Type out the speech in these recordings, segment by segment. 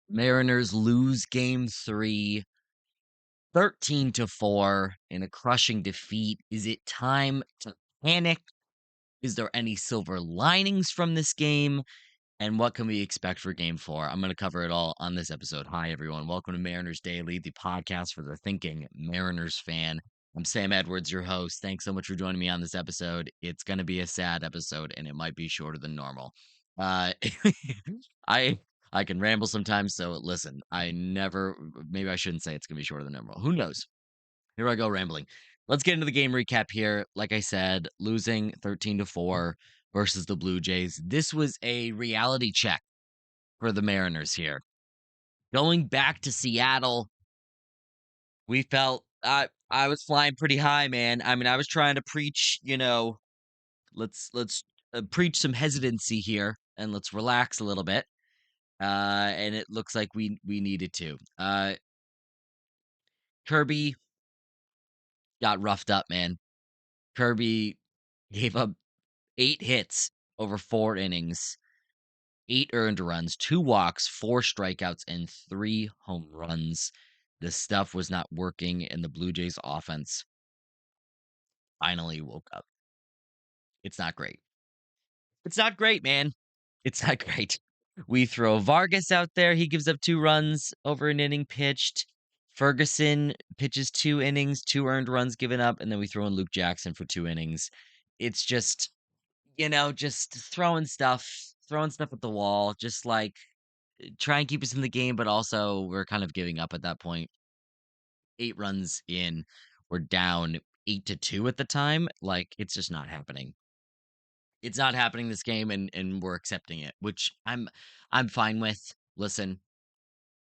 Mariners lose game 3, 13-4 in a crushing defeat. Is it time to panic? Is there any silver linings from this game? And what can we expect for game 4? I'm going to cover it all on this episode. Hi, everyone. Welcome to Mariners Daily, the podcast for the thinking Mariners fan. I'm Sam Edwards, your host. Thanks so much for joining me on this episode. It's going to be a sad episode, and it might be shorter than normal. Uh, I I can ramble sometimes, so listen. Maybe I shouldn't say it's going to be shorter than normal. Who knows? Here I go rambling. Let's get into the game recap here. Like I said, losing 13-4 versus the Blue Jays. This was a reality check for the Mariners here. Going back to Seattle, we felt I was flying pretty high, man. I mean, I was trying to preach, let's preach some hesitancy here and let's relax a little bit. And it looks like we needed to. Kirby got roughed up, man. Kirby gave up 8 hits over 4 innings, 8 earned runs, 2 walks, 4 strikeouts, and 3 home runs. The stuff was not working, and the Blue Jays offense finally woke up. It's not great. It's not great, man. It's not great. We throw Vargas out there. He gives up 2 runs over an inning pitched. Ferguson pitches 2 innings, 2 earned runs given up, and then we throw in Luke Jackson for 2 innings. It's just, just throwing stuff at the wall, just like try and keep us in the game, but also we're kind of giving up at that point. 8 runs in, we're down 8-2 at the time. Like it's just not happening. It's not happening this game, and we're accepting it, which I'm fine with. Listen,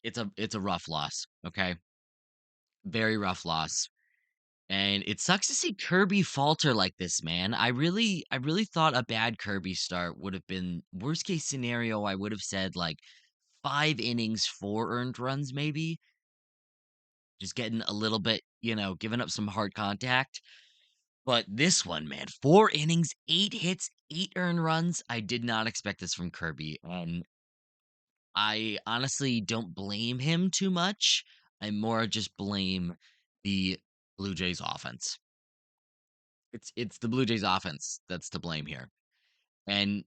it's a rough loss, okay? Very rough loss. And it sucks to see Kirby falter like this, man. I really thought a bad Kirby start would have been worst case scenario. I would have said like 5 innings, 4 earned runs, maybe. Just getting a little bit, giving up some hard contact. But this one, man, 4 innings, 8 hits, 8 earned runs. I did not expect this from Kirby. And I honestly don't blame him too much. I more just blame the Blue Jays offense. It's the Blue Jays offense that's to blame here. And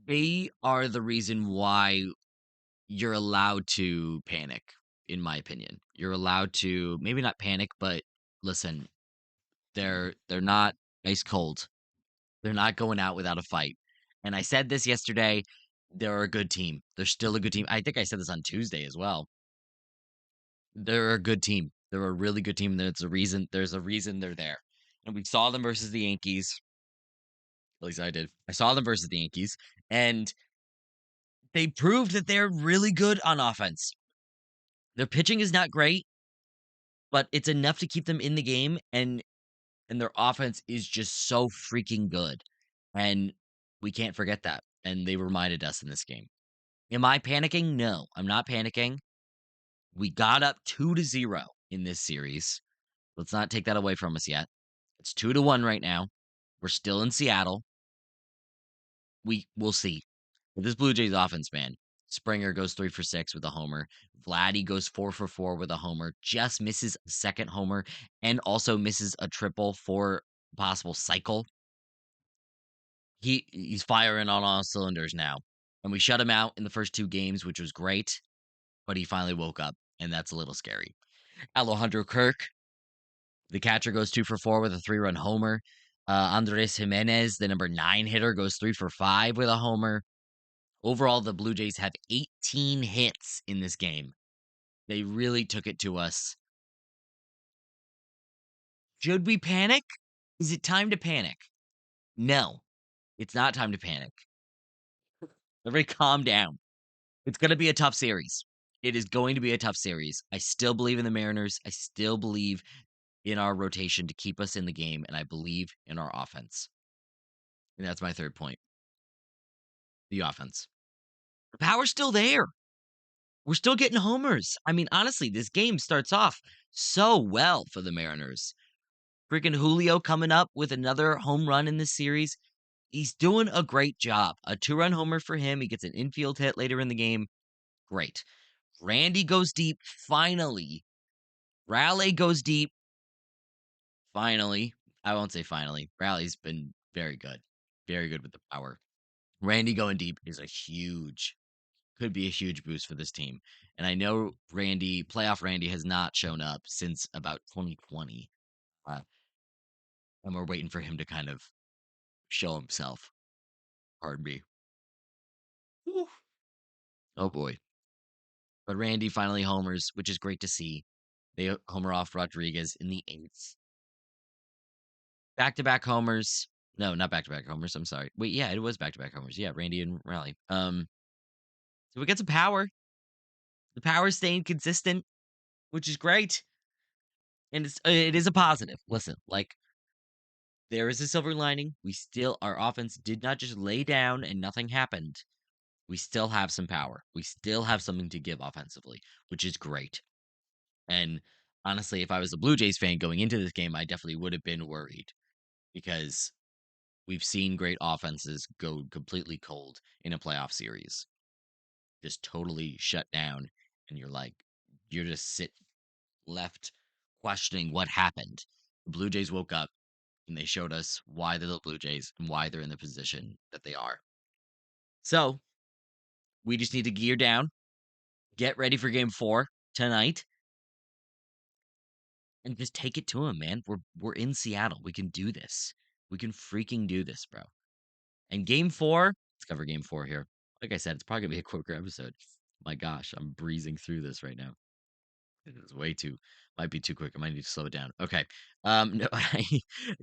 they are the reason why you're allowed to panic, in my opinion. You're allowed to maybe not panic, but listen, they're not ice cold. They're not going out without a fight. And I said this yesterday, they're a good team. They're still a good team. I think I said this on Tuesday as well. They're a good team. They're a really good team. There's a reason they're there. And we saw them versus the Yankees. At least I did. I saw them versus the Yankees, and they proved that they're really good on offense. Their pitching is not great, but it's enough to keep them in the game, and their offense is just so freaking good. And we can't forget that. And they reminded us in this game. Am I panicking? No, I'm not panicking. We got up 2-0 in this series. Let's not take that away from us yet. It's 2-1 right now. We're still in Seattle. We'll see. With this Blue Jays offense, man, Springer goes 3 for 6 with a homer. Vladdy goes 4 for 4 with a homer. Just misses a second homer and also misses a triple for possible cycle. He's firing on all cylinders now. And we shut him out in the first 2 games, which was great, but he finally woke up, and that's a little scary. Alejandro Kirk, the catcher, goes 2 for 4 with a 3-run homer. Andres Jimenez, the number 9 hitter, goes 3 for 5 with a homer. Overall, the Blue Jays have 18 hits in this game. They really took it to us. Should we panic? Is it time to panic? No, it's not time to panic. Everybody calm down. It's going to be a tough series. It is going to be a tough series. I still believe in the Mariners. I still believe in our rotation to keep us in the game, and I believe in our offense. And that's my third point. The offense. The power's still there. We're still getting homers. I mean, honestly, this game starts off so well for the Mariners. Freaking Julio coming up with another home run in this series. He's doing a great job. A 2-run homer for him. He gets an infield hit later in the game. Great. Randy goes deep. Finally. Raleigh goes deep. Finally. I won't say finally. Raleigh's been very good. Very good with the power. Randy going deep is could be a huge boost for this team. And I know playoff Randy has not shown up since about 2020. Uh, and we're waiting for him to kind of show himself. Pardon me. Whew. Oh boy. But Randy finally homers, which is great to see. They homer off Rodriguez in the eighth. Back to back homers. No, not back to back homers. I'm sorry. Wait, yeah, it was back to back homers. Yeah, Randy and Raleigh. So we get some power. The power staying consistent, which is great. And it is a positive. Listen, like there is a silver lining. Our offense did not just lay down and nothing happened. We still have some power. We still have something to give offensively, which is great. And honestly, if I was a Blue Jays fan going into this game, I definitely would have been worried because we've seen great offenses go completely cold in a playoff series, just totally shut down. And you're just left questioning what happened. The Blue Jays woke up and they showed us why they're the Blue Jays and why they're in the position that they are. So we just need to gear down, get ready for game 4 tonight, and just take it to them, man. We're in Seattle. We can do this. We can freaking do this, bro. And game 4, let's cover game 4 here. Like I said, it's probably gonna be a quicker episode. My gosh, I'm breezing through this right now. It is might be too quick. I might need to slow it down. Okay. No,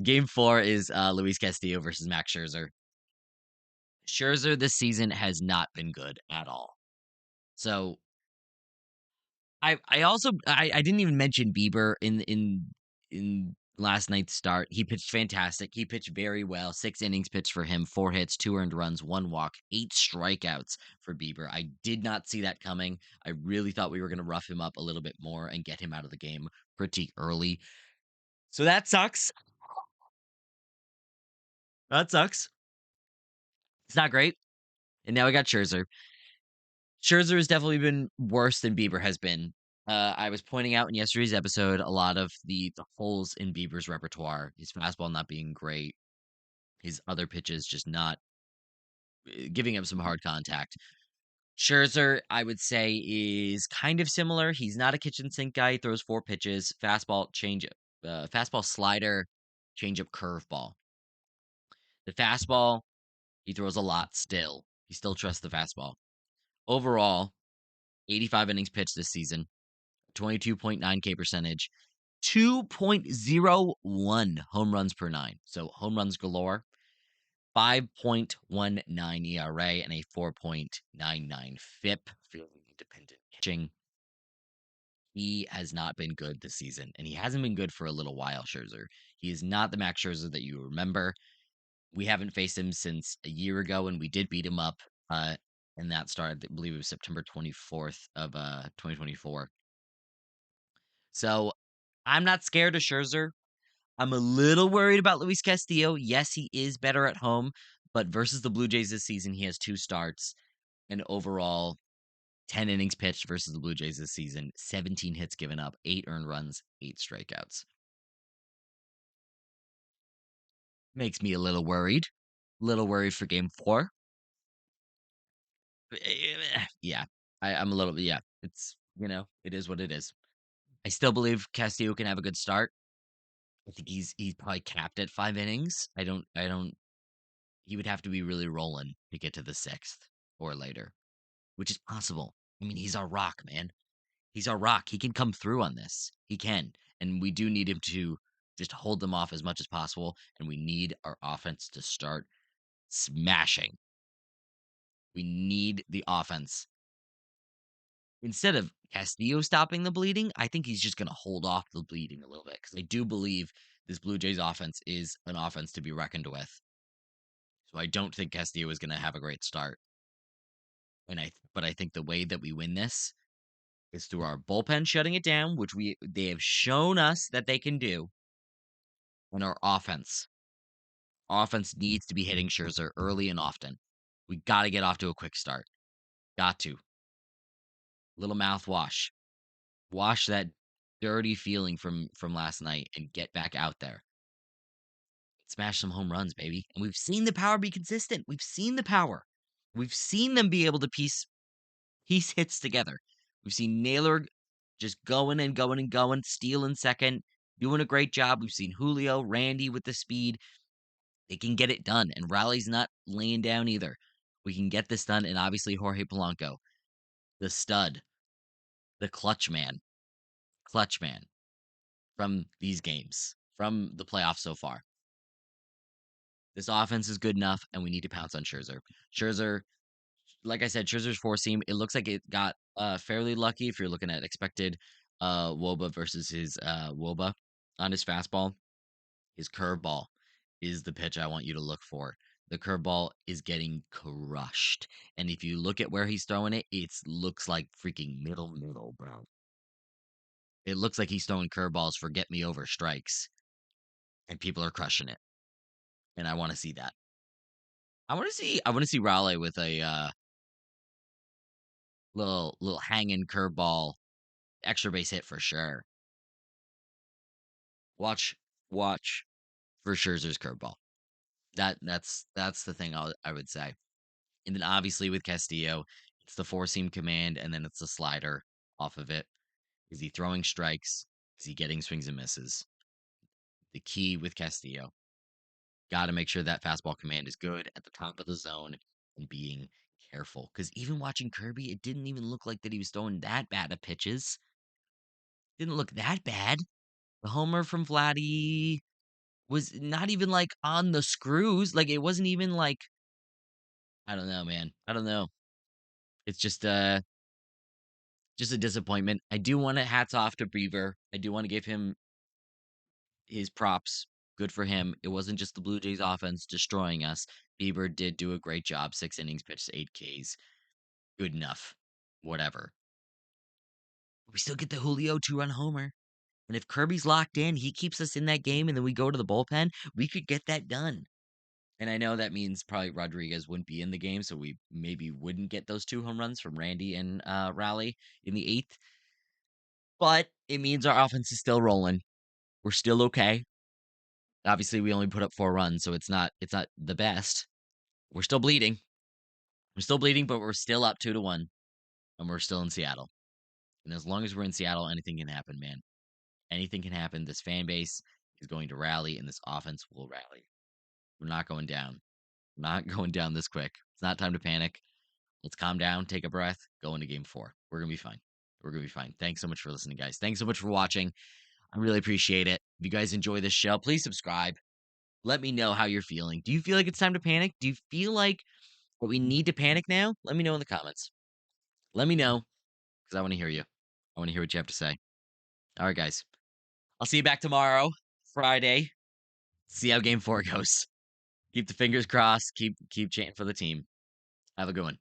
game 4 is Luis Castillo versus Max Scherzer. Scherzer this season has not been good at all. So I didn't even mention Bieber in last night's start. He pitched fantastic. He pitched very well. 6 innings pitched for him, 4 hits, 2 earned runs, 1 walk, 8 strikeouts for Bieber. I did not see that coming. I really thought we were going to rough him up a little bit more and get him out of the game pretty early. So that sucks. That sucks. It's not great. And now we got Scherzer. Scherzer has definitely been worse than Bieber has been. I was pointing out in yesterday's episode a lot of the holes in Bieber's repertoire. His fastball not being great, his other pitches just not giving up some hard contact. Scherzer, I would say, is kind of similar. He's not a kitchen sink guy. He throws 4 pitches: fastball, slider, changeup, curveball. The fastball, he throws a lot still. He still trusts the fastball. Overall, 85 innings pitched this season, 22.9 K percentage, 2.01 home runs per 9. So home runs galore. 5.19 ERA and a 4.99 FIP for independent pitching. He has not been good this season, and he hasn't been good for a little while, Scherzer. He is not the Max Scherzer that you remember. We haven't faced him since a year ago, and we did beat him up. And that started, I believe it was September 24th of 2024. So I'm not scared of Scherzer. I'm a little worried about Luis Castillo. Yes, he is better at home, but versus the Blue Jays this season, he has 2 starts and overall 10 innings pitched versus the Blue Jays this season, 17 hits given up, 8 earned runs, 8 strikeouts. Makes me a little worried. Little worried for game 4. Yeah, I'm a little bit, yeah. It is what it is. I still believe Castillo can have a good start. I think he's probably capped at 5 innings. I don't he would have to be really rolling to get to the 6th or later, which is possible. I mean, he's our rock, man. He's our rock. He can come through on this. He can. And we do need him to just hold them off as much as possible. And we need our offense to start smashing. We need the offense. Instead of Castillo stopping the bleeding, I think he's just going to hold off the bleeding a little bit because I do believe this Blue Jays offense is an offense to be reckoned with. So I don't think Castillo is going to have a great start. But I think the way that we win this is through our bullpen shutting it down, which they have shown us that they can do, and our offense Offense needs to be hitting Scherzer early and often. We got to get off to a quick start. Got to. Little mouthwash. Wash that dirty feeling from last night and get back out there. Smash some home runs, baby. And we've seen the power be consistent. We've seen the power. We've seen them be able to piece hits together. We've seen Naylor just going and going and going, stealing second, doing a great job. We've seen Julio, Randy with the speed. They can get it done. And Riley's not laying down either. We can get this done. And obviously, Jorge Polanco, the stud, the clutch man from these games, from the playoffs so far. This offense is good enough, and we need to pounce on Scherzer. Scherzer, like I said, Scherzer's four seam. It looks like it got fairly lucky if you're looking at expected WOBA versus his WOBA on his fastball. His curveball is the pitch I want you to look for. The curveball is getting crushed. And if you look at where he's throwing it, it looks like freaking middle, bro. It looks like he's throwing curveballs for get me over strikes. And people are crushing it. And I want to see that. I want to see Raleigh with a little hanging curveball, extra base hit for sure. Watch for Scherzer's curveball. That's the thing I would say. And then obviously with Castillo, it's the four seam command, and then it's the slider off of it. Is he throwing strikes? Is he getting swings and misses? The key with Castillo, got to make sure that fastball command is good at the top of the zone and being careful. Because even watching Kirby, it didn't even look like that he was throwing that bad of pitches. Didn't look that bad. The homer from Vladdy was not even like on the screws. Like it wasn't even like, I don't know, man. I don't know. It's just a disappointment. I do want to hats off to Beaver. I do want to give him his props. Good for him. It wasn't just the Blue Jays offense destroying us. Bieber did do a great job. 6 innings, pitched 8 Ks. Good enough. Whatever. We still get the Julio 2-run homer. And if Kirby's locked in, he keeps us in that game, and then we go to the bullpen, we could get that done. And I know that means probably Rodriguez wouldn't be in the game, so we maybe wouldn't get those 2 home runs from Randy and Raleigh in the 8th. But it means our offense is still rolling. We're still okay. Obviously, we only put up 4 runs, so it's not the best. We're still bleeding. We're still bleeding, but we're still up 2-1, and we're still in Seattle. And as long as we're in Seattle, anything can happen, man. Anything can happen. This fan base is going to rally, and this offense will rally. We're not going down. We're not going down this quick. It's not time to panic. Let's calm down, take a breath, go into game 4. We're going to be fine. We're going to be fine. Thanks so much for listening, guys. Thanks so much for watching. I really appreciate it. If you guys enjoy this show, please subscribe. Let me know how you're feeling. Do you feel like it's time to panic? Do you feel like we need to panic now? Let me know in the comments. Let me know because I want to hear you. I want to hear what you have to say. All right, guys. I'll see you back tomorrow, Friday. See how game 4 goes. Keep the fingers crossed. Keep chanting for the team. Have a good one.